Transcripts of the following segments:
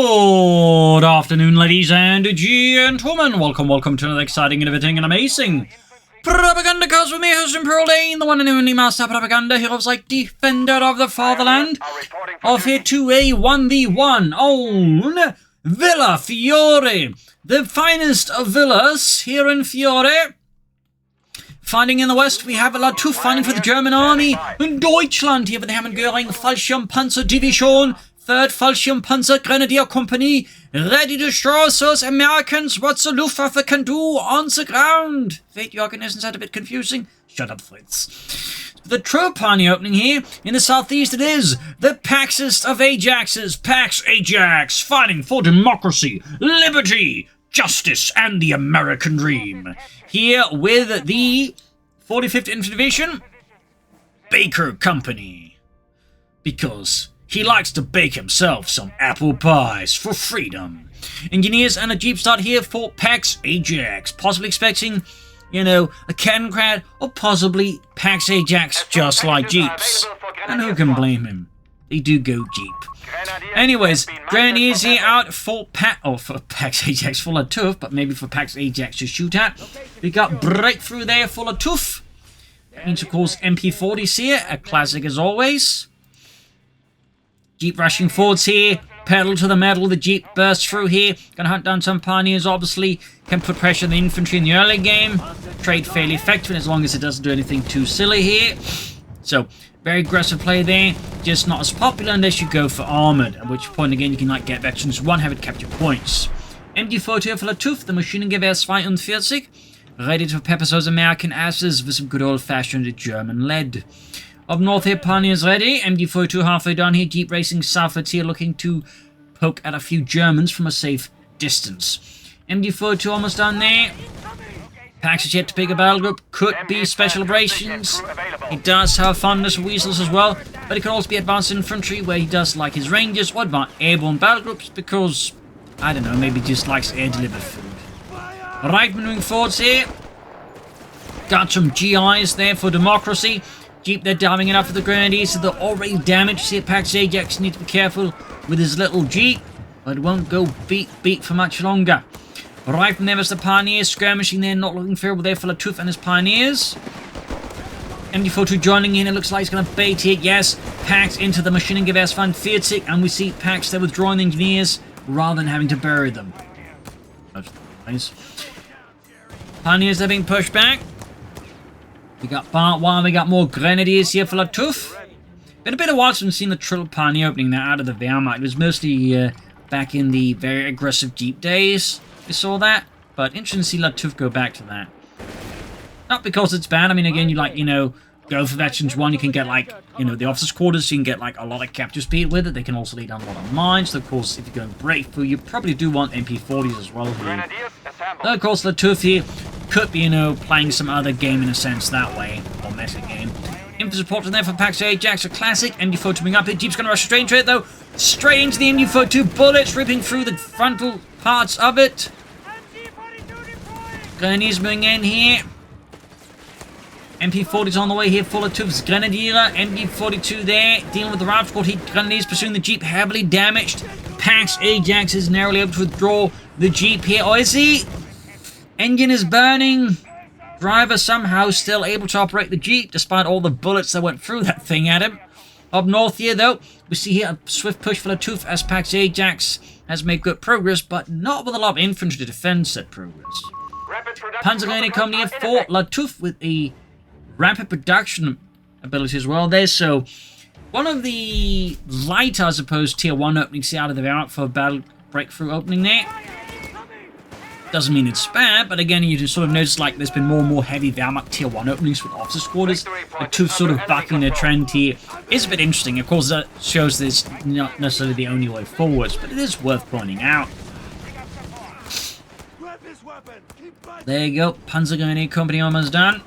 Good afternoon, ladies and gentlemen. Welcome to another exciting, innovating, and amazing Propagandacast with me, host Imperial Dane, the one and only master propaganda heroes like defender of the fatherland. Off here to a 1v1 on Villa Fiore, the finest of villas here in Fiore. Fighting in the west, we have Lattouf fighting for the German army. In Deutschland, here with the Hammergöring Fallschirmpanzer-Division, 3rd Fallschirmpanzer-Grenadier Company, ready to show us those Americans what the Luftwaffe can do on the ground. Wait, Jürgen, isn't that a bit confusing? Shut up, Fritz. The troop army opening here. In the southeast it is the Paxist of Ajaxes, Pax Ajax, fighting for democracy, liberty, justice, and the American dream. Here with the 45th Infantry Division, Baker Company. Because he likes to bake himself some apple pies for freedom. Engineers and a Jeep start here for Pax Ajax. Possibly expecting, a cannon crowd, or possibly Pax Ajax just like Jeeps. And who can blame him? They do go Jeep. Anyways, Grenadiers here out for Pax Ajax for Lattouf, but maybe for Pax Ajax to shoot at. We got Breakthrough there for Lattouf. That means, of course, MP40s here, a classic as always. Jeep rushing forwards here, pedal to the metal, the Jeep bursts through here. Gonna hunt down some pioneers, obviously. Can put pressure on the infantry in the early game. Trade fairly effective, as long as it doesn't do anything too silly here. So, very aggressive play there, just not as popular unless you go for armoured, at which point again you can get veterans 1, have it capture points. MD-40 for Lattouf, the Maschinengewehr 42, ready to pepper those American asses with some good old-fashioned German lead. Up north here, pioneers ready, MD-42 halfway down here, Jeep racing southwards here, looking to poke at a few Germans from a safe distance. MD-42 almost done there. Pax is yet to pick a battle group, could be special operations. He does have fondness for weasels as well, but it could also be advanced infantry, where he does like his rangers, or advanced airborne battle groups, because, I don't know, maybe just likes air-delivered food. Right, moving forwards here. Got some GIs there for democracy. Jeep, they're diving it up for the Grenadiers, so they're already damaged. See, Pax Ajax needs to be careful with his little Jeep, but it won't go beat for much longer. Right from there is the Pioneers skirmishing there, not looking favorable there for Lattouf and his Pioneers. MD-42 joining in, it looks like he's going to bait here. Yes, Pax into the Maschinengewehr 42, and we see Pax there withdrawing the Engineers rather than having to bury them. That's nice. Pioneers, they're being pushed back. We got part 1, we got more Grenadiers here for Lattouf. Been a bit of a while since we've seen the Triple Pioneer opening there out of the Wehrmacht. It was mostly back in the very aggressive Jeep days. We saw that, but interesting to see Lattouf go back to that. Not because it's bad. I mean, again, go for Veterans 1, you can get, the officers' quarters, so you can get, a lot of capture speed with it. They can also lay down a lot of mines. So, of course, if you're going Breakthrough, you probably do want MP40s as well here. Though, of course, Lattouf here could be, playing some other game in a sense that way, or meta game. Infantry support in there for Pax Ajax, a classic. MD-42 coming up here. Jeep's going to rush straight into it, though. Straight into the MD-42, bullets ripping through the frontal parts of it. Grenadiers moving in here. MP-40's on the way here for Lattouf's Grenadier. MD-42 there, dealing with the rout squad. Grenadiers pursuing the Jeep, heavily damaged. Pax Ajax is narrowly able to withdraw the Jeep here. Oh, is he? Engine is burning. Driver somehow still able to operate the Jeep, despite all the bullets that went through that thing at him. Up north here, though, we see here a swift push for Lattouf as Pax Ajax has made good progress, but not with a lot of infantry to defend said progress. Panzergrenadier coming here for Lattouf with a rapid production ability as well there, so one of the lighter, I suppose, tier 1 openings out of the Wehrmacht for battle Breakthrough opening there. Doesn't mean it's bad, but again, you just sort of notice there's been more and more heavy Wehrmacht tier 1 openings with officers' quarters. Lattouf sort of bucking their trend here is a bit interesting. Of course, that shows this not necessarily the only way forwards, but it is worth pointing out. There you go, Panzergrenadier Company almost done.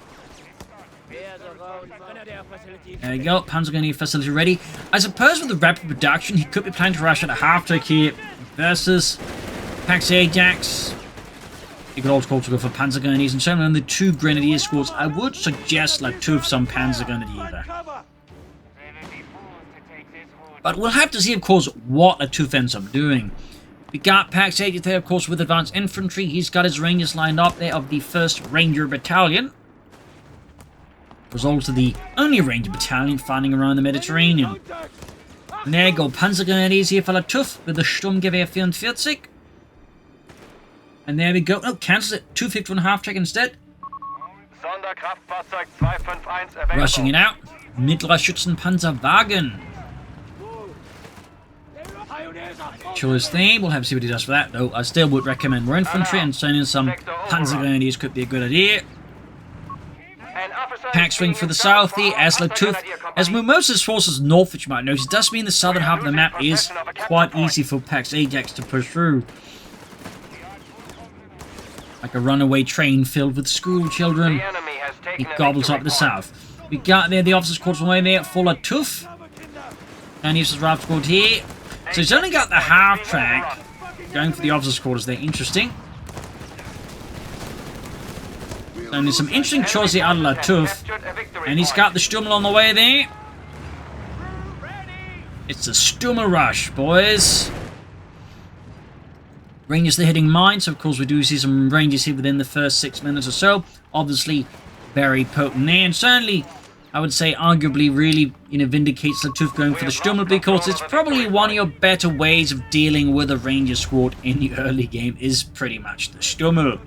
There you go, Panzergrenadier facility ready. I suppose with the rapid production, he could be planning to rush at a half-track here versus Pax Ajax. You could also go for Panzergrenadiers, and certainly on the 2 Grenadier squads, I would suggest Lattouf some Panzergrenadier. But we'll have to see, of course, what Lattouf ends up doing. We got Pax Ajax there, of course, with Advanced Infantry. He's got his Rangers lined up there of the 1st Ranger Battalion. Was also the only Ranger Battalion fighting around the Mediterranean. And there you go, Panzergrenadiers here for Lattouf with the Sturmgewehr 44. And there we go. Oh, cancels it. 251 half-track instead. Rushing it out. Mittlerer Schützenpanzerwagen. Choice thing. We'll have to see what he does for that, though. I still would recommend more infantry, and sending some Panzergrenadiers could be a good idea. Pack swing for the south here as Lattouf has moved most of his forces north, which you might notice. It does mean the southern half of the map is quite easy for Pax Ajax to push through. Like a runaway train filled with school children. He gobbles up the south. We got there the officers' quarters away there for Lattouf. And he's his raft squad here. So he's only got the half track going for the officers' quarters there. Interesting. And there's some interesting choices here out of Lattouf. And he's got the Stummel on the way there. It's a Stummel rush, boys. Rangers, they're hitting mines. So of course, we do see some Rangers here within the first 6 minutes or so. Obviously, very potent there. And certainly, I would say, arguably, really, vindicates Lattouf going for the Stummel, because it's probably one of your better ways of dealing with a Ranger squad in the early game is pretty much the Stummel.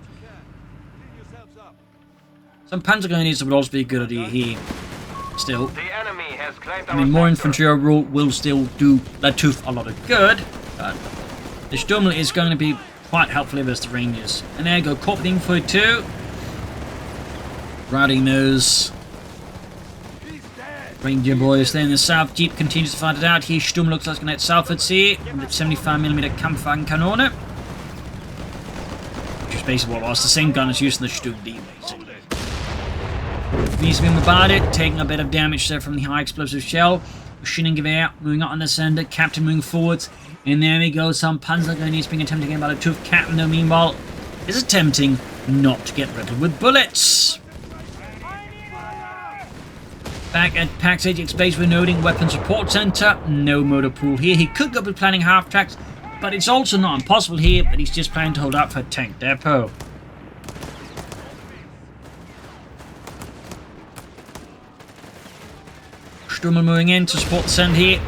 Some Panzergrenadiers would also be a good idea here. Still, I mean, more infantry overall will still do Lattouf a lot of good, but the Stummel is going to be quite helpful against the Rangers. And there you go, Corp Info 2. Routing those Ranger boys there in the south. Jeep continues to fight it out here. Stummel looks like it's going to hit southwards here with 75mm Kampfwagenkanone. Which is basically what was the same gun as used in the Sturm D, basically. He's been bombarded, taking a bit of damage there from the high explosive shell. Maschinengewehr moving up on the center, Captain moving forwards. And there we go, some Panzergrenadiers being attempted again by the Lattouf. Captain, though, meanwhile, is attempting not to get riddled with bullets. Back at Pax Ajax base, we're noting weapon support center. No motor pool here. He could go with planning half tracks, but it's also not impossible here that he's just planning to hold out for tank depot. Stummel moving in to support the send here.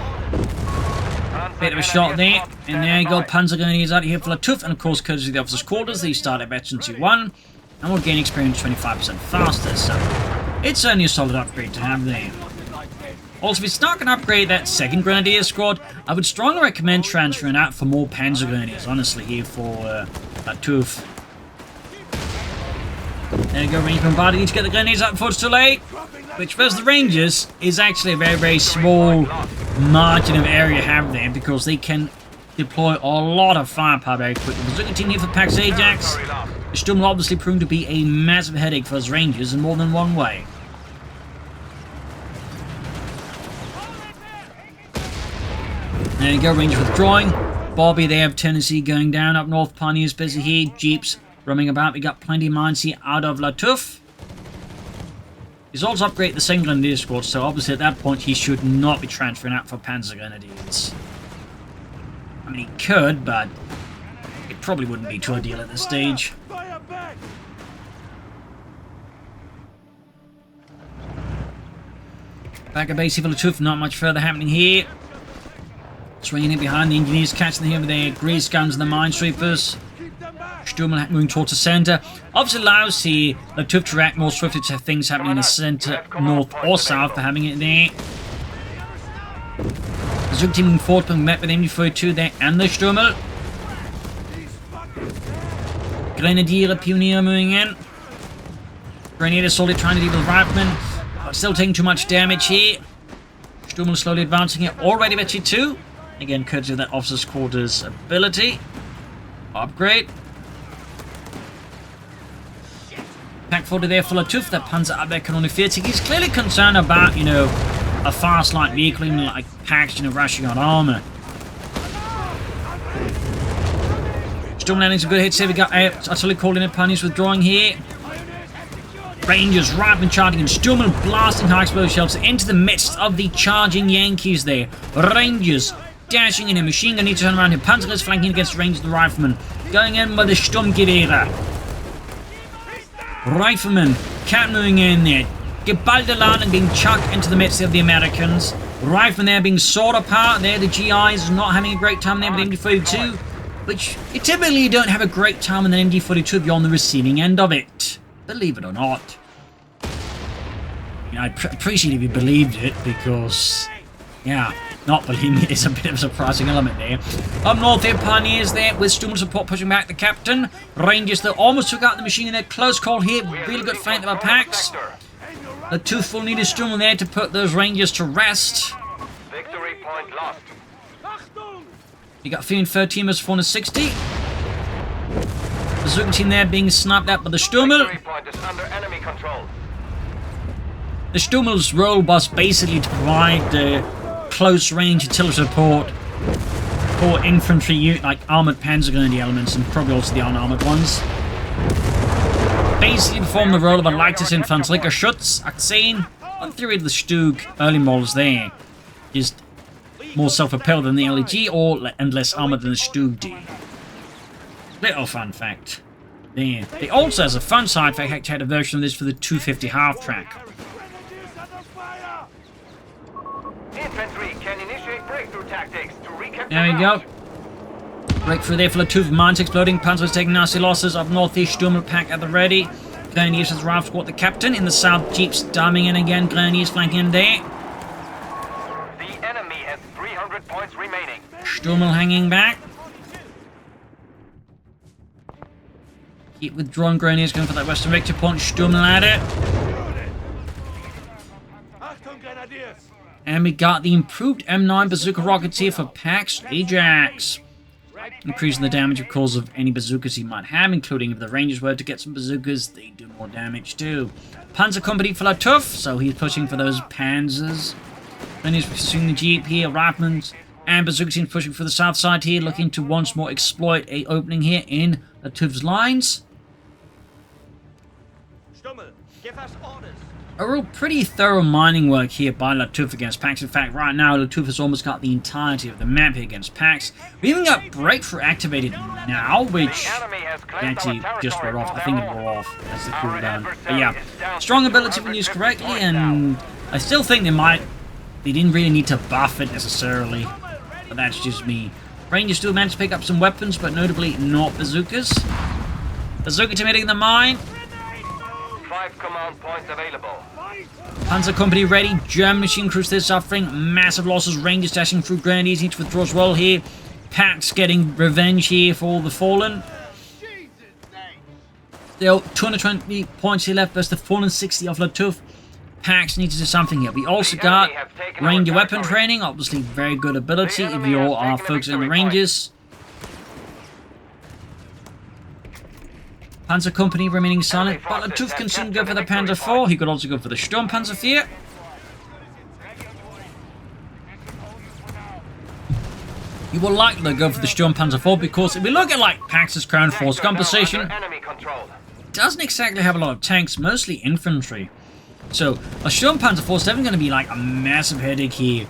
Bit of a shot there. And there you go, Panzergrenadiers out here for Lattouf. And of course, courtesy of the officers' quarters, they start at veteran 2-1. And we'll gain experience 25% faster. So it's certainly a solid upgrade to have there. Also, if it's not going to upgrade that second Grenadier squad, I would strongly recommend transferring out for more Panzergrenadiers, honestly, here for Lattouf. There you go, Ranger bombarded. Need to get the Grenadiers out before it's too late. Which, versus the Rangers, is actually a very, very small margin of area you have there, because they can deploy a lot of firepower very quickly. The Bazooka team here for Pax Ajax. The Stummel obviously proved to be a massive headache for his Rangers in more than one way. There you go, Rangers withdrawing. Bobby, they have Tennessee going down up north. Pioneers busy here. Jeeps roaming about. We got plenty of mines here out of Lattouf. He's also upgraded the second Grenadier squad, so obviously at that point he should not be transferring out for Panzergrenadiers. I mean, he could, but it probably wouldn't be too ideal at this stage. Back at base here for Lattouf, not much further happening here. Swinging in behind, the engineers catching them here with their grease guns and the minesweepers. Stummel moving towards the center. Obviously allows the Lattouf to react more swiftly to things happening in the center, north or south, for having it there. The Zug team moving forward, being met with MD42 there and the Stummel. Grenadier, Pionier moving in. Grenadier slowly trying to deal with Riflemen, but still taking too much damage here. Stummel slowly advancing here, already Vetchi 2. Again, courtesy of that officer's quarters ability. Upgrade. Pack 40 there for Lattouf, that Panzerabwehrkanone 40. He's clearly concerned about, a fast light vehicle, even like Pax, rushing on armor. Stummel landing some good hits here. We got utterly calling in Pioneers withdrawing here. Rangers Riflemen charging and Stummel blasting high explosive shells into the midst of the charging Yankees there. Rangers dashing in a machine gun need to turn around here. Panzerless flanking against the range of the riflemen. Going in with the Sturmgewehre. Riflemen can't moving in there. Geballte Ladung being chucked into the midst of the Americans. Riflemen there being sawed apart there. The GIs not having a great time there with MD-42. Which you typically don't have a great time with an MD-42 if you're on the receiving end of it. Believe it or not. I'd appreciate if you believed it, because, yeah, not believing it is a bit of a surprising element there. Up north here, Pioneers there with Sturm support pushing back the captain. Rangers that almost took out the machine in their close call here. Really good flank by Pax. Lattouf will need a Sturm there to put those Rangers to rest. Victory point lost. You got Fiend 13 versus 460. Bazooka team there being sniped at by the Sturmel. Victory point is under enemy control. The Sturmel's role was basically to provide close range artillery support for infantry unit like armored panzer grenadier elements and probably also the unarmored ones. Basically perform the role of a lightest infantry, like a Schutz, Akzane, on theory of the Stug early models there. Just more self-propelled than the LEG and less armored than the Stug D. Little fun fact. There. They also, as a fun side fact, had a version of this for the 250 half-track. Infantry can initiate breakthrough tactics to recapture. There we go. Breakthrough there for Lattouf. Mines exploding. Panzers taking nasty losses. Up northeast, Sturmel pack at the ready. Grenadiers has Ralph squad the captain. In the south, Jeeps diming in again. Grenadiers flanking in there. The enemy has 300 points remaining. Sturmel hanging back. Keep withdrawing. Grenadiers going for that western victory point. Sturmel at it. And we got the improved M9 bazooka rockets here for Pax Ajax. Increasing the damage, of course, of any bazookas he might have, including if the Rangers were to get some bazookas, they do more damage too. Panzer Company for Lattouf, so he's pushing for those Panzers. Then he's pursuing the Jeep here, Riflemen, and bazooka team pushing for the south side here, looking to once more exploit a opening here in Lattouf's lines. Stummel, give us orders. A real pretty thorough mining work here by Lattouf against Pax. In fact, right now, Lattouf has almost got the entirety of the map here against Pax. We even got Breakthrough activated now, which actually just wore off. I think it wore off as the cooldown. But yeah, strong ability when used correctly, and I still think they didn't really need to buff it necessarily. But that's just me. Rangers still managed to pick up some weapons, but notably not bazookas. Bazooka team hitting the mine. 5 command points available. Panzer Company ready. German machine crews there suffering massive losses. Rangers dashing through. Grenadiers need to withdraw as well here. Pax getting revenge here for all the fallen. Still 220 points here left versus the 460 of Lattouf. Pax needs to do something here. We also got Ranger weapon training. Obviously very good ability if you all are focusing on the Rangers. Panzer Company remaining silent, but Lattouf can soon go for the Panzer IV. He could also go for the Sturmpanzer IV. You will likely go for the Sturmpanzer IV because if we look at like Pax's current force composition, it doesn't exactly have a lot of tanks, mostly infantry. So a Sturmpanzer IV is definitely going to be like a massive headache here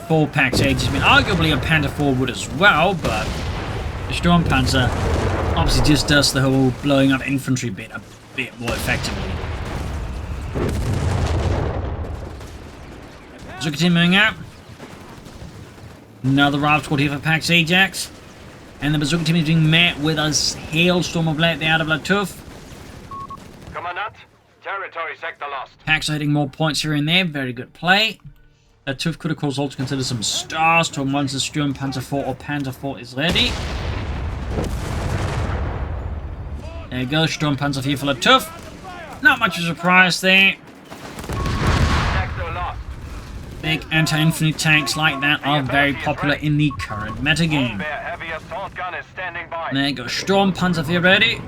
for Pax Ajax. I mean, arguably a Panzer IV would as well, but the Sturmpanzer obviously just does the whole blowing up infantry bit a bit more effectively. Bazooka team moving out. Another rival squad here for Pax Ajax. And the bazooka team is being met with a hailstorm of lead out of Lattouf. Commandant, territory sector lost. Pax are hitting more points here and there. Very good play. Lattouf could of course also consider some stars to once the Sturmpanzer IV or Panzer IV is ready. There you go, Sturmpanzer IV for Lattouf. Not much of a surprise there. Big anti-infantry tanks like that are very popular in the current metagame. There you go, Sturmpanzer IV ready.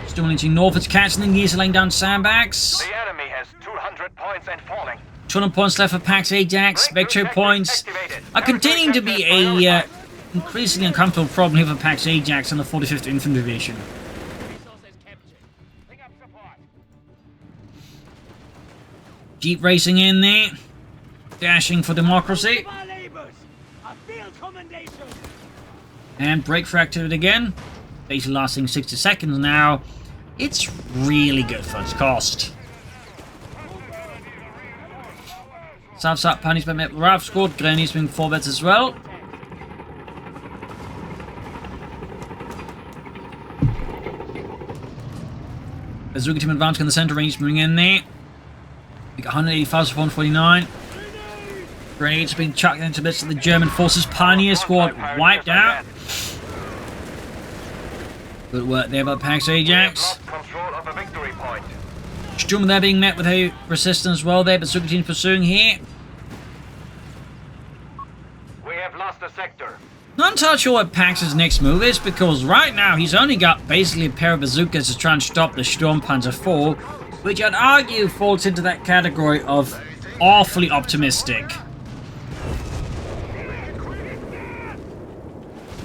Still reaching north, it's catching the gears, laying down sandbags. The enemy has 200 points and falling. 200 points left for Pax Ajax. Victory points are continuing to be a increasingly uncomfortable problem here for Pax Ajax and the 45th Infantry Division. Jeep racing in there. Dashing for democracy. And breakthrough activity again. Basically lasting 60 seconds now. It's really good for its cost. South Pani's been met with Ralph scored. Granny's moving forwards as well. Bazooka team advancing in the center range, moving in there. We got 185 to 149. Grenades being chucked into bits of the German forces. Pioneer squad wiped out. Good work there by Pax Ajax. Sturm there being met with a resistance as well there. Bazooka team pursuing here. We have lost a sector. Not entirely sure what Pax's next move is, because right now he's only got basically a pair of bazookas to try and stop the Sturmpanzer IV, which I'd argue falls into that category of awfully optimistic.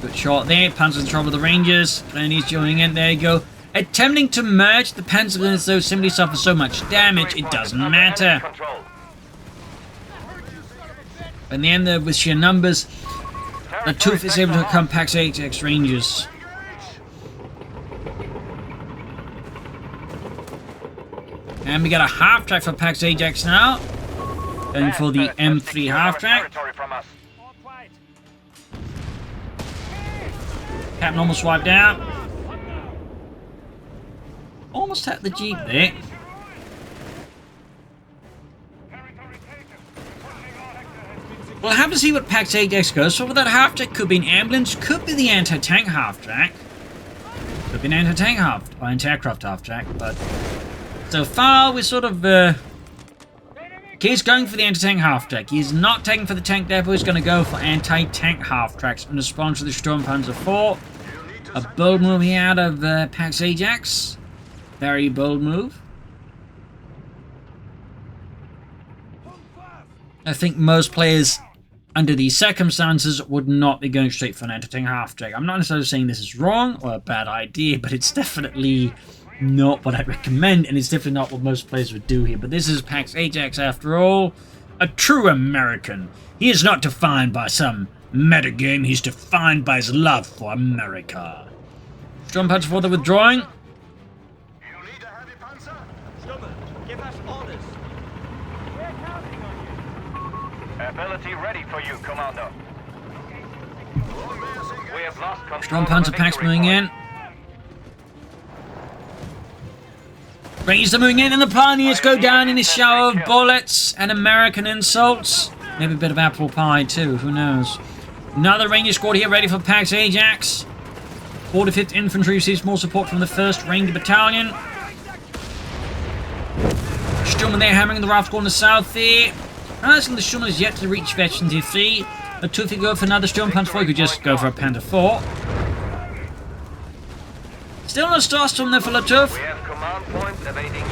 Good shot there. Panzer's in trouble with the Rangers. Grenadiers joining in. There you go. Attempting to merge the Panzer, though, simply suffer so much damage, it doesn't matter. In the end, with sheer numbers, Lattouf is able to overcome Pax Ajax Rangers. And we got a half-track for Pax Ajax now. Going for the M3 half-track. Captain almost wiped out. Almost tapped the Jeep there. We'll have to see what Pax Ajax goes for. That half-track could be an ambulance, could be the anti-tank half-track. Could be an anti-tank or anti-aircraft half-track, but so far we're sort of he's going for the anti-tank half-track. He's not taking for the tank depot, he's going to go for anti-tank half-tracks in response to the Sturmpanzer IV. A bold move here out of Pax Ajax. Very bold move. I think most players under these circumstances would not be going straight for an anti-tank half-track. I'm not necessarily saying this is wrong or a bad idea, but it's definitely not what I'd recommend, and it's definitely not what most players would do here. But this is Pax Ajax after all. A true American. He is not defined by some metagame, he's defined by his love for America. Sturmpanzer for the withdrawing. Ability ready for you, Commander. We have lost control. Sturmpanzer packs moving in. Rangers are moving in, and the Pioneers go down in a shower of bullets and American insults. Maybe a bit of apple pie too, who knows. Another Ranger squad here ready for Pax Ajax. 45th Infantry receives more support from the 1st Ranger Battalion. Sturm there hammering the Raft squad in the south there. Asking the Sturm is yet to reach Veteran T3. Lattouf could go for another Sturmpanzer IV, could just go for a Panther IV. Still no Starstorm there for Lattouf. We have command points evading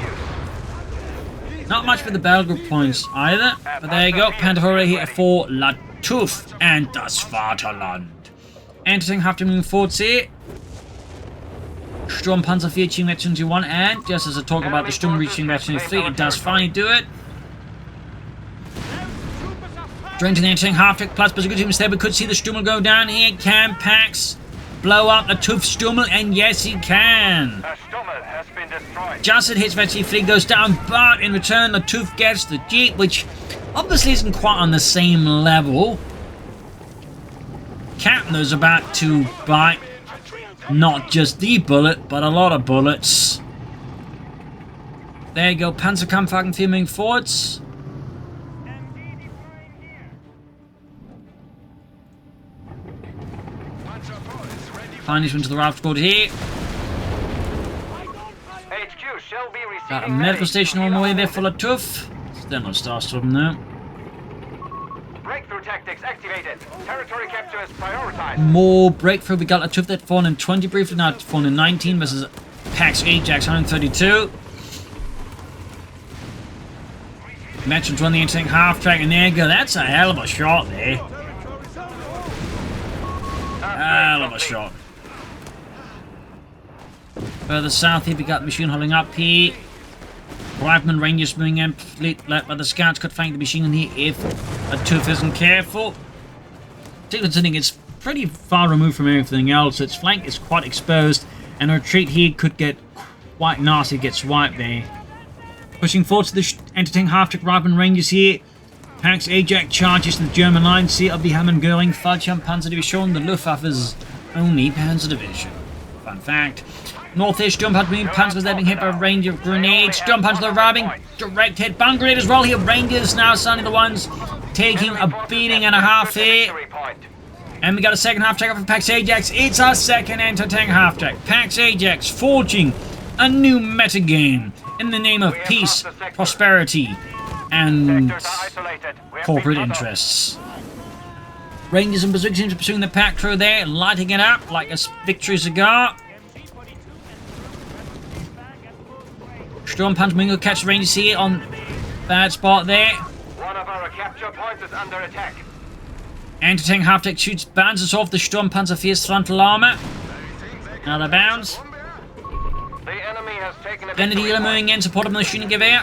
you. Not much with the battle group points either. But there you go, Panther IV here for Lattouf and das Vaterland. Anti-tank have to move forwards here. Sturmpanzer IV reaching Veteran T1, and just as I talk about the Sturm reaching Veteran T3, it does finally do it. Drain to the anti-tank half-track plus bazooka team instead. We could see the Stummel go down here. Can Pax blow up Lattouf Stummel? And yes, he can. Stummel has been destroyed. Just it hits Veteran T3, goes down, but in return, Lattouf gets the Jeep, which obviously isn't quite on the same level. Captain is about to bite not just the bullet, but a lot of bullets. There you go, Panzerkampfwagen moving forwards. Finally into the raft squad here. HQ shall be receiving Got a medical station on the way there for Lattouf. Still no Starstorm though. Breakthrough tactics activated. Territory capture is prioritized. More breakthrough. We got Lattouf that fallen in 20 briefly, now fallen in 19 versus Pax Ajax 132. Mentioned on the anti-tank half-track, and there you go. That's a hell of a shot there. Hell of a shot. Further south here, we got the machine holding up here. Rifleman Rangers moving in, let by the scouts could flank the machine gun here if Lattouf isn't careful. Considering it's pretty far removed from everything else, its flank is quite exposed, and a retreat here could get quite nasty, get swiped there. Pushing forward to the entertaining half-track Rifleman Rangers here. Ajax charges to the German line, see of the Hammond Göring Fallschirm Panzer Division, the Luftwaffe's only Panzer Division. Fun fact. Northeast Sturmpanzer being Panzers they're being hit by a range of grenades. Sturmpanzer arriving, direct hit, bomb grenade as well here. Rangers now starting the ones taking a beating and a half here. And we got a second half-track up for Pax Ajax. It's our second anti-tank half-track. Pax Ajax forging a new metagame in the name of peace, prosperity, and corporate interests. Rangers and Bazooka teams are pursuing the pack through there, lighting it up like a victory cigar. Sturmpanzer Mingo catch the Rangers here on bad spot there. One of our capture points is under attack. Anti-tank half-deck shoots bounces off the Sturmpanzer fierce frontal armor. Another bounce. The enemy has taken a Grenadier moving in, support of the machine gewehr.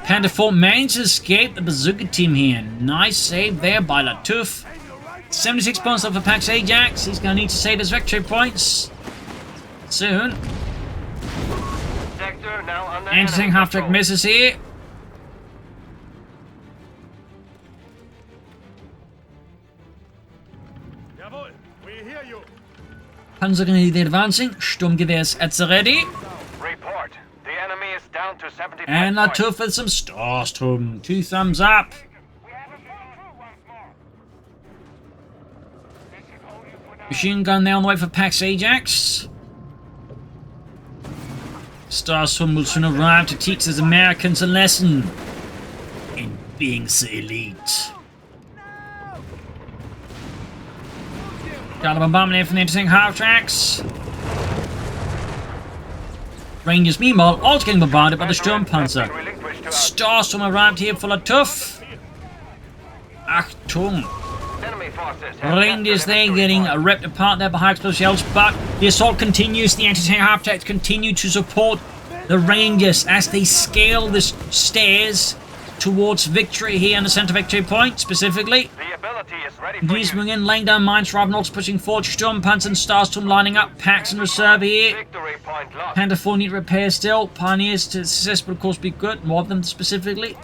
Panther 4 manages to escape the bazooka team here. Nice save there by Lattouf. 76 points up for Pax Ajax. He's going to need to save his victory points soon. Anti-tank half-track misses here. Panzergrenadier advancing. Sturmgewehrs at the ready. Report. The enemy is down to 75 And Lattouf with some Starsturm. 2 thumbs up. Machine gun there on the way for Pax Ajax. Starsturm will soon arrive to teach these Americans a lesson in being the elite. Got a bombardment here from the interesting half-tracks. Rangers, meanwhile, also getting bombarded by the Sturmpanzer. Starsturm arrived here for Lattouf. Achtung. Rangers there getting ripped apart there by high explosive shells, but the assault continues. The anti-tank half-tracks continue to support the Rangers as they scale the stairs towards victory here in the center victory point, specifically. The ability is ready for These moving in, laying down mines, Ravenholz pushing forward, Sturmpanzer and Starsturm lining up, Pax in reserve here. victory point lost. Panther 4 need repair still, Pioneers to success would of course be good, more of them specifically.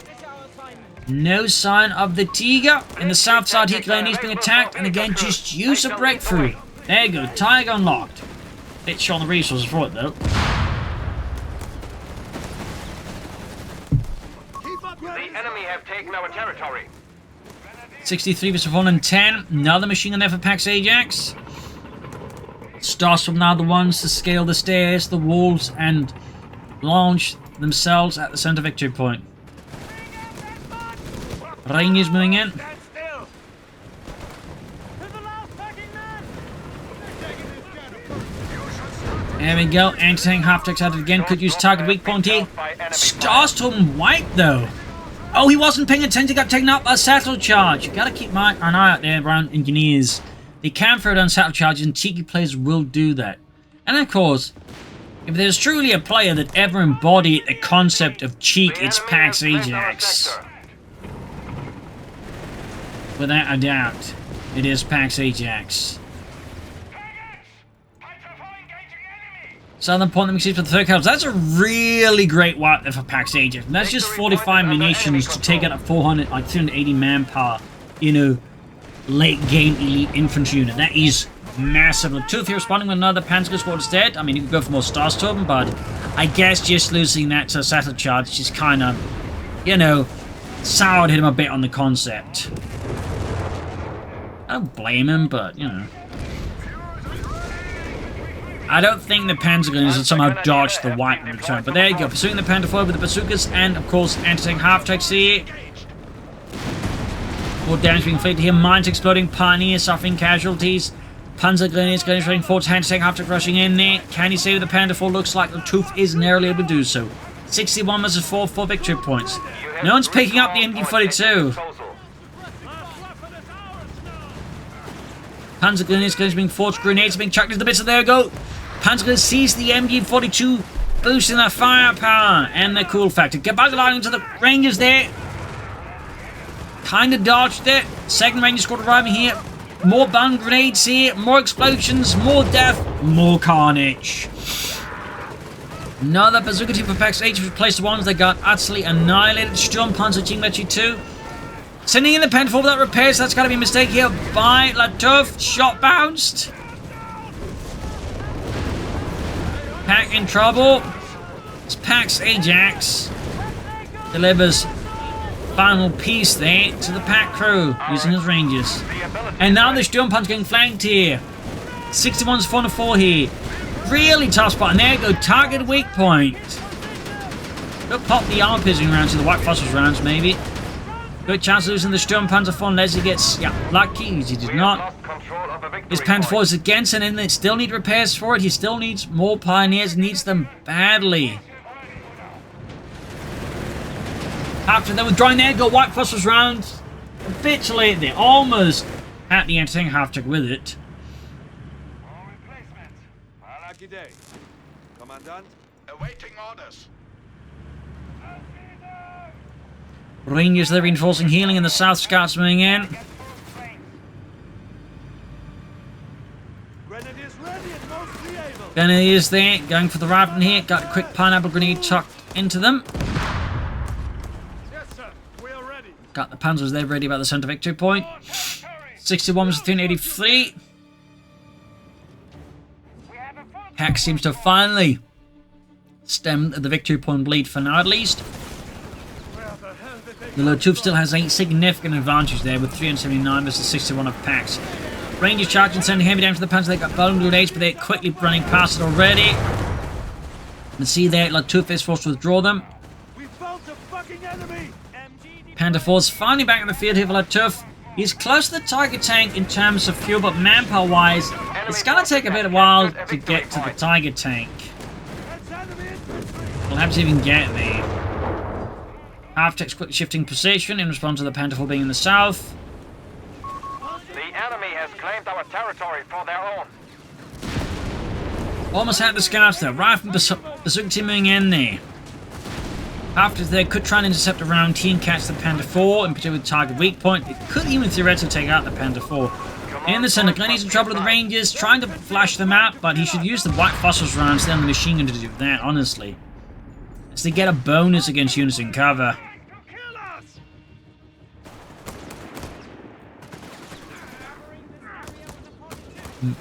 No sign of the Tiger. In the south side here, Grenadiers being attacked, and again, just use a breakthrough. There you go, Tiger unlocked. Bit short on the resources for it though. The enemy have taken our territory. 63 versus 110. Another machine gun there for Pax Ajax. Starsturm now the ones to scale the stairs, the walls, and launch themselves at the center victory point. Rangers moving in. There we go. Anti-tank half-tracks at it again. Could use target weak point here. Starsturm wiped though. Oh, he wasn't paying attention. Got taken out by a satchel charge. You gotta keep an eye out there around engineers. They can throw down satchel charges, and cheeky players will do that. And of course, if there's truly a player that ever embodied the concept of cheek, it's Pax Ajax. Without a doubt, it is Pax Ajax. Southern point that makes it for the third kills. That's a really great wipe there for Pax Ajax. And that's just 45 munitions to take out a 380 manpower, you know, late game elite infantry unit. That is massive. Lattouf here responding with another Panzer squad instead. I mean, you could go for more Starsturm, but I guess just losing that to a satchel charge just kind of, you know, soured him a bit on the concept. I don't blame him, but, you know. I don't think the Panzer Grenadiers had somehow dodged the wipe in return. But there you go. Pursuing the Panther 4 with the bazookas and, of course, anti-tank half-tracks here. More damage being inflicted here. Mines exploding. Pioneers suffering casualties. Panzer Grenadiers running forward. Anti-tank half-track rushing in there. Can he save the Panther 4? Looks like Lattouf is narrowly able to do so. 61 versus 4 for victory points. No one's picking up the MG42. Panzer Grenadiers being forged. Grenades being chucked into the bits. So there we go. Panzer Grenadiers sees the MG42 boosting their firepower and their cool factor. Get back into the Rangers there. Kind of dodged it. Second Ranger squad arriving here. More bang grenades here. More explosions. More death. More carnage. Another bazooka team for PAX 8 replaced the ones that got utterly annihilated. Sturmpanzer Team Metri 2. Sending in the Pentafor without repairs. That's got to be a mistake here by Lattouf. Shot bounced. Pack in trouble. It's PAX Ajax. Delivers final piece there to the pack crew using his Rangers. And now the Sturmpanzer getting flanked here. 61's 4-4 here. Really tough spot. And there you go. Target weak point. Go pop the armor piercing rounds to the White Phosphorus rounds, maybe. Good chance of losing the Sturmpanzer 4 unless he gets lucky. He did not. His Panther 4 is against and it still need repairs for it. He still needs more pioneers. Needs them badly. After they were drawing there, go White Phosphorus rounds. A bit too late there. Almost at the anti-tank half-track with it. Day. Commandant, awaiting orders. Rangers, they're reinforcing healing in the south. Scouts moving in. Grenadiers ready and mostly able. Grenadiers there, going for the rifle here. Got a quick pineapple grenade tucked into them. Yes, sir. We are ready. Got the panzers there ready about the center victory point. 61 was 383. Hack seems to have finally stemmed the victory point bleed for now, at least. The Lattouf still has a significant advantage there with 379 versus 61 of PAX. Rangers charging, sending heavy damage to the Panzer. They got bone grenades, but they're quickly running past it already. You can see there, Lattouf is forced to withdraw them. We found the fucking enemy. Panther 4's finally back in the field here for Lattouf. He's close to the Tiger tank in terms of fuel, but manpower-wise, it's going to take a bit of a while to get to the Tiger tank. We'll have to even get there. Half-Tech's quickly shifting position in response to the Panther 4 being in the south. The enemy has claimed our territory for their own. Almost had the scouts there. Rifle bazooka team moving in there. After they could try and intercept a round T and catch the Panther 4, in particular with target weak point. It could even theoretically take out the Panther 4. In the center, Glennie's in trouble with the Rangers, trying to flash them out, but he should use the White Phosphorus rounds then the machine gun to do that, honestly. As they get a bonus against units in cover.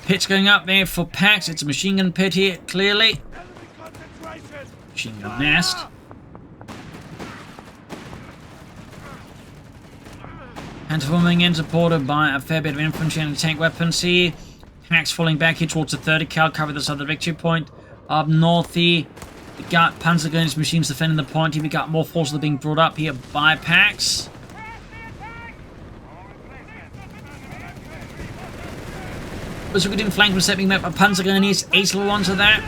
Pit's going up there for PAX. It's a machine gun pit here, clearly. Machine gun nest. Anti-forming in, supported by a fair bit of infantry and tank weapons here. PAX falling back here towards the 30 cal, cover this other victory point. Up north here, we got Panzer Grenadiers machines defending the point here. We got more forces being brought up here by PAX. Bazooka team flank was being met by Panzer Grenadiers. 8 level ones of that.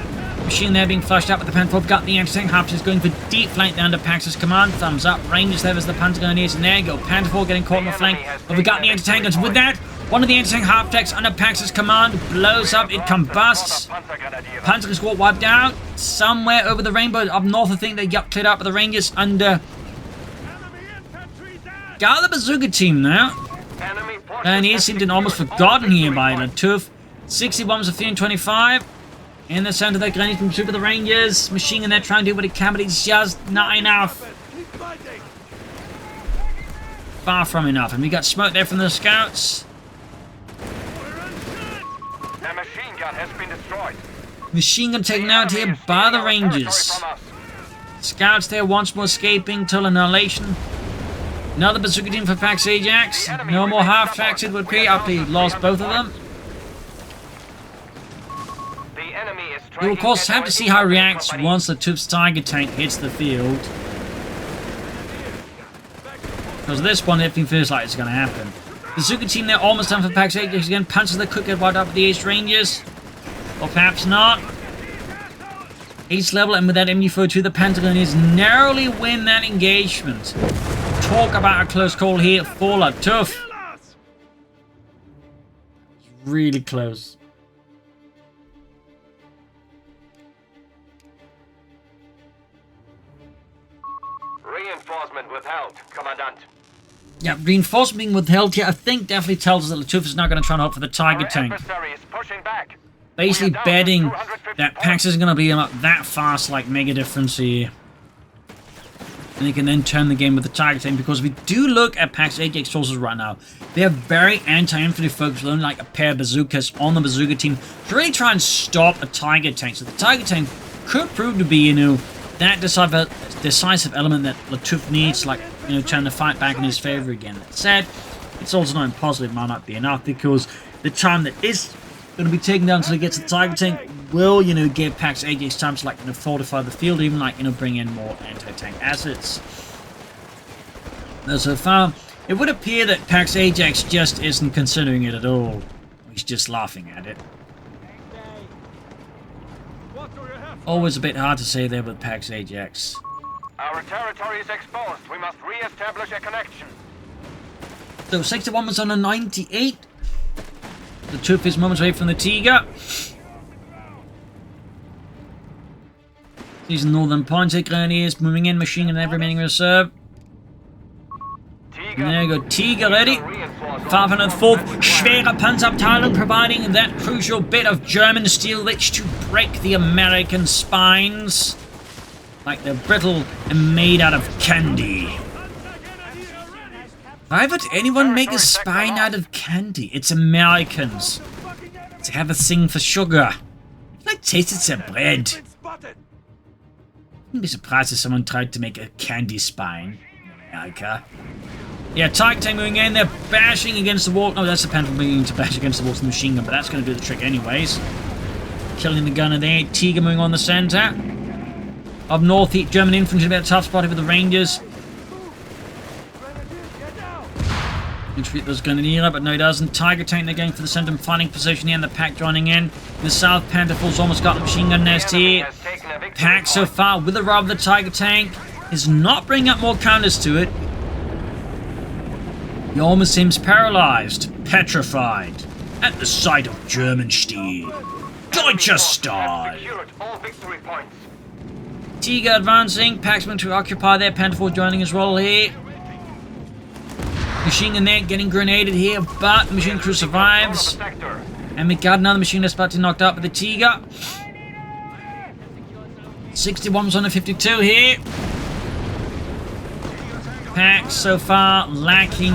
Machine there being flushed out with the Panther 4. Got the anti-tank half is going for deep flank down to PAX's command. Thumbs up. Rangers there as the Panzer Grenadiers. And there you go. Panther 4 getting caught on the flank. But we got the anti-tank guns. With that, one of the anti-tank half-techs under PAX's command blows up. It combusts. Panzer squad wiped out. Somewhere over the rainbow up north, I think they got cleared out by the Rangers under. Got the bazooka team now. And he seemed almost forgotten here by Lattouf. 60 bombs of 325. In the center, they're going to super the Rangers. Machine gun there trying to do what it can, but it's just not enough. Far from enough. And we got smoke there from the scouts. The machine gun has been destroyed. Machine gun taken out here by the Rangers. Scouts there once more escaping till annihilation. Another bazooka team for PAX Ajax. No more half-tracks, it would be, after he lost both of them. You'll of course have to see how it reacts once the Lattouf's Tiger tank hits the field. Because at this point, everything feels like it's going to happen. The Bazooka team there almost done for PAX Ajax again. Panzers that could get wiped out with the Ace Rangers. Or perhaps not. Ace level, and with that MU-42, the Pentagoners narrowly win that engagement. Talk about a close call here for Lattouf. Really close. withheld, Commandant. Yeah, reinforcement being withheld here, I think definitely tells us that Lattouf is not going to try and hope for the Tiger Our tank. adversary is pushing back. Basically We are down to betting 250 that points. Pax isn't going to be that fast, like mega difference here. And they can then turn the game with the Tiger tank, because if we do look at Pax Ajax sources right now, they are very anti-infantry focused, with only like a pair of bazookas on the bazooka team to really try and stop a Tiger tank. So the Tiger tank could prove to be, you know, that decisive element that Lattouf needs, like, you know, trying to fight back in his favor again. That said, it's also not impossible it might not be enough, because the time that is going to be taken down until he gets the Tiger tank will, you know, give Pax Ajax time to, like, you know, fortify the field, even, like, you know, bring in more anti-tank assets. Though so far, it would appear that Pax Ajax just isn't considering it at all. He's just laughing at it. What do you have? Always a bit hard to say there with Pax Ajax. Our territory is exposed. We must re-establish a connection. So 61 was on a 98. The Lattouf is moments away from the Tiger. These northern points, Grenadiers moving in, machine gun and every remaining reserve. And there you go, Tiger ready. 504th Schwere Panzerabteilung, providing that crucial bit of German steel which to break the American spines. Like they're brittle and made out of candy. Why would anyone make a spine out of candy? It's Americans. They have a thing for sugar. I tasted their bread. Spotted. I'd be surprised if someone tried to make a candy spine in America. Yeah, Tiger tank moving in, they're bashing against the wall. Oh, that's the Panther moving to bash against the walls with the machine gun, but that's going to do the trick anyways. Killing the gunner there. Tiger moving on the center. Up north, the German infantry, a bit of a tough spot here with the Rangers. Retreat those Grenadier, but no, he doesn't. Tiger tank, they're going for the center and finding position here, and the Pack joining in. The South, Panther Force almost got the machine gun nest here. Pack so far with the arrival of the Tiger tank is not bringing up more counters to it. He almost seems paralyzed, petrified, at the sight of German steel. Deutscher Stahl! Secured all victory points. Tiger advancing, Paxman to occupy there, Panther Force joining his role here. Machine gun there, getting grenaded here, but the machine crew survives. And we got another machine that's about to be knocked out by the Tiger. 61 was on the 52 here. Pack so far lacking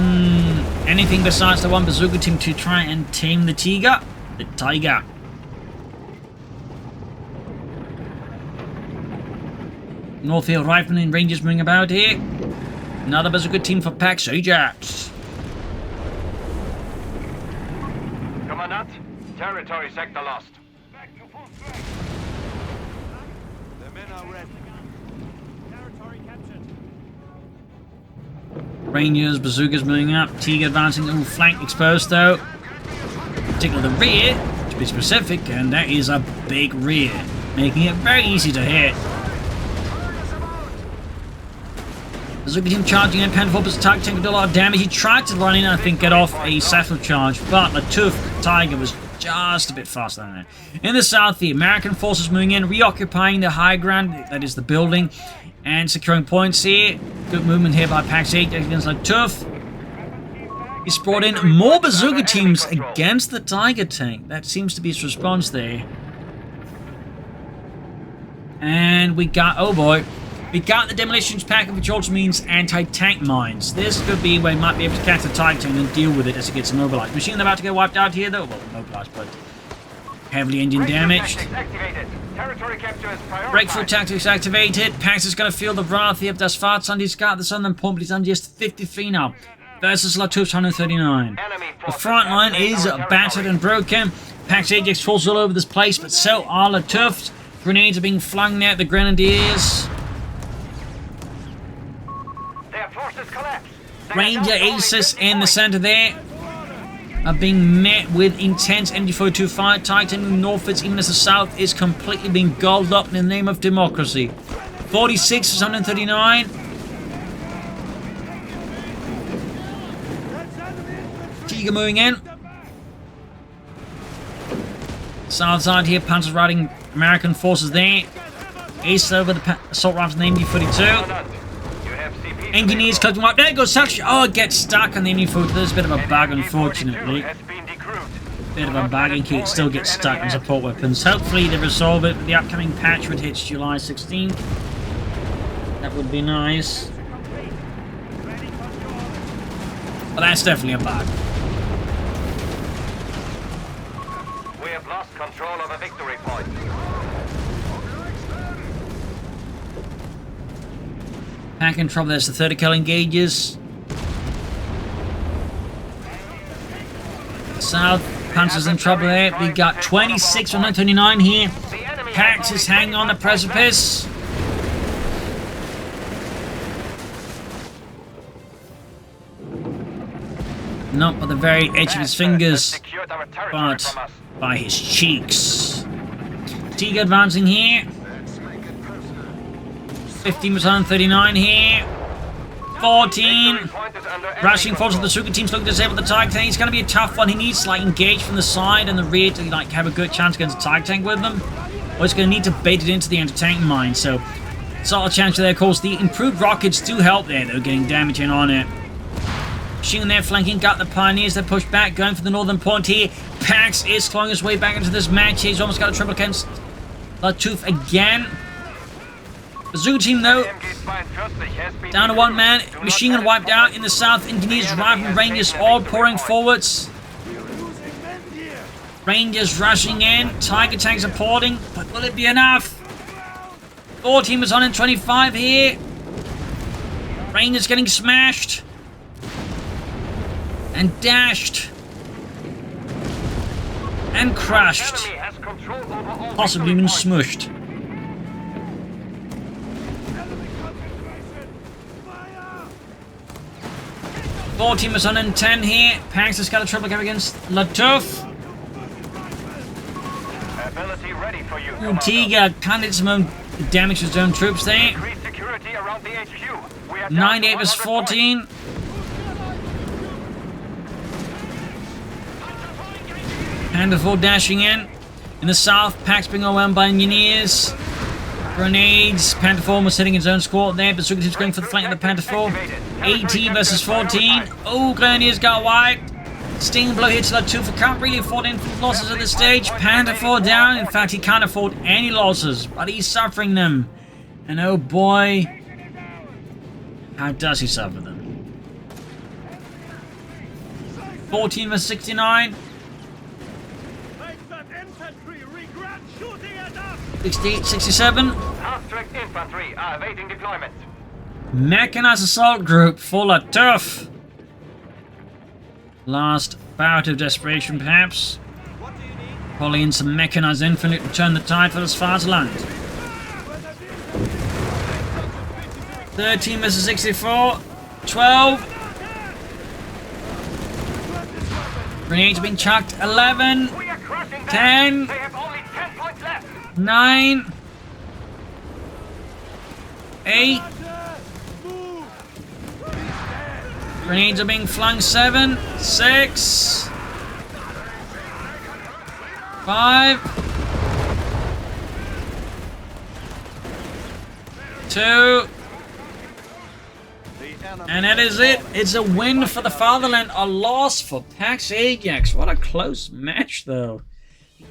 anything besides the one bazooka team to try and tame the Tiger. The Tiger. Northfield Riflemen and Rangers moving about here. Another bazooka team for Pax Ajax. Commandant, territory sector lost. The men are ready. Territory captured. Rangers, bazookas moving up. Tiger advancing. Ooh, flank exposed though. Particularly the rear, to be specific, and that is a big rear, making it very easy to hit. Bazooka team charging in, Panther Force Tiger tank did a lot of damage. He tried to run in and I think get off a satchel charge, but Lattouf Tiger was just a bit faster than that. In the south, the American forces moving in, reoccupying the high ground, that is the building, and securing points here. Good movement here by Pax Ajax against Lattouf. He's brought in more bazooka teams against the Tiger tank. That seems to be his response there. And we got, oh boy, we got the demolitions packet, which also means anti-tank mines. This could be where he might be able to catch the Tiger tank and deal with it as it gets immobilized. Machine about to get wiped out here though. Well, immobilized, but heavily engine damaged. Breakthrough tactics activated. Pax is going to feel the wrath here of Das Fahrzeug. He's got the southern point, but he's on just 53 now. Versus Lattouf's 139. The front line is battered and broken. Pax Ajax falls all over this place, but so are Lattouf's. Grenades are being flung there at the Grenadiers. Their forces collapse. Ranger Aces in the center there are being met with intense MG42 fire. Titan northwards, even as the south is completely being gobbled up in the name of democracy. 46 is 139. Tiger moving in. South side here, Panzers riding American forces there. East over the assault rifles in the MG42. You have CP Engineers collecting up. There goes Satch. Oh, it gets stuck on the enemy foot. There's a bit of a bug, unfortunately. Bit of a bug, and it still gets stuck on support weapons. Hopefully they resolve it with the upcoming patch, which hits July 16th. That would be nice. But that's definitely a bug. We have lost control of a victory point. Pack in trouble. There's the 30 kill engages. South Panzer's in trouble there. We got 26 from 929 here. Pax is hanging on the precipice. Not by the very edge of his fingers, but by his cheeks. Tiga advancing here. 15 was on 39 here. 14. Rushing forward to the Suka team's looking to disable the Tiger Tank. It's going to be a tough one. He needs to like engage from the side and the rear to like have a good chance against the Tiger Tank with them. Or he's going to need to bait it into the anti-tank mine. So, solid chance there. Of course, the improved rockets do help there, though, getting damage in on it. Machine gun there flanking, got the Pioneers. They push back, going for the northern point here. Pax is clawing his way back into this match. He's almost got a triple against Lattouf again. The Zoo team, though, down to one man. Machine gun wiped out in the south. Engineers, Rifle, Rangers all pouring forwards. Rangers rushing in. Tiger tank supporting. But will it be enough? 4 team is on in 25 here. Rangers getting smashed. And dashed. And crushed. Possibly even smushed. Four teamers on in 10 here. Pax has got a triple cap against Lattouf. Tiga kind of did some own damage to his own troops there. 9-8 versus 14. Panther 4 dashing in. In the south, Pax being overwhelmed by engineers. Grenades. Panther 4 was hitting his own squad there, but Suka team's going for the flank of the Panther 4. 18 versus 14. Oh, Grenadiers got wiped. Sting blow here to Lattouf. Can't really afford any losses at this stage. Panther 4 down. In fact, he can't afford any losses, but he's suffering them. And oh boy, how does he suffer them? 14 versus 69. 68, 67. Half-track infantry are awaiting deployment. Mechanized assault group for Lattouf. Last bout of desperation, perhaps. Pulling in some mechanized infantry to turn the tide for the Svaziland. 13 versus 64. 12. Grenades being chucked. 11. 10. 9. 8. Grenades are being flung. 7. 6. 5. 2. And that is it. It's a win for the fatherland. A loss for Pax Ajax. What a close match, though.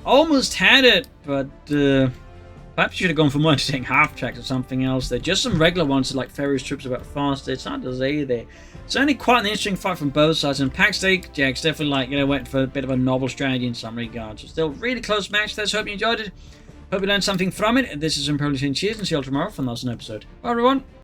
Almost had it, but perhaps you should have gone for more interesting half-tracks or something else there. Just some regular ones like Ferry's troops a bit faster. It's hard to say there. It's only quite an interesting fight from both sides, and Pax Ajax definitely went for a bit of a novel strategy in some regards. So still really close match there, so hope you enjoyed it. Hope you learned something from it. This is Imperial Cheers, and see you all tomorrow for another episode. Bye everyone.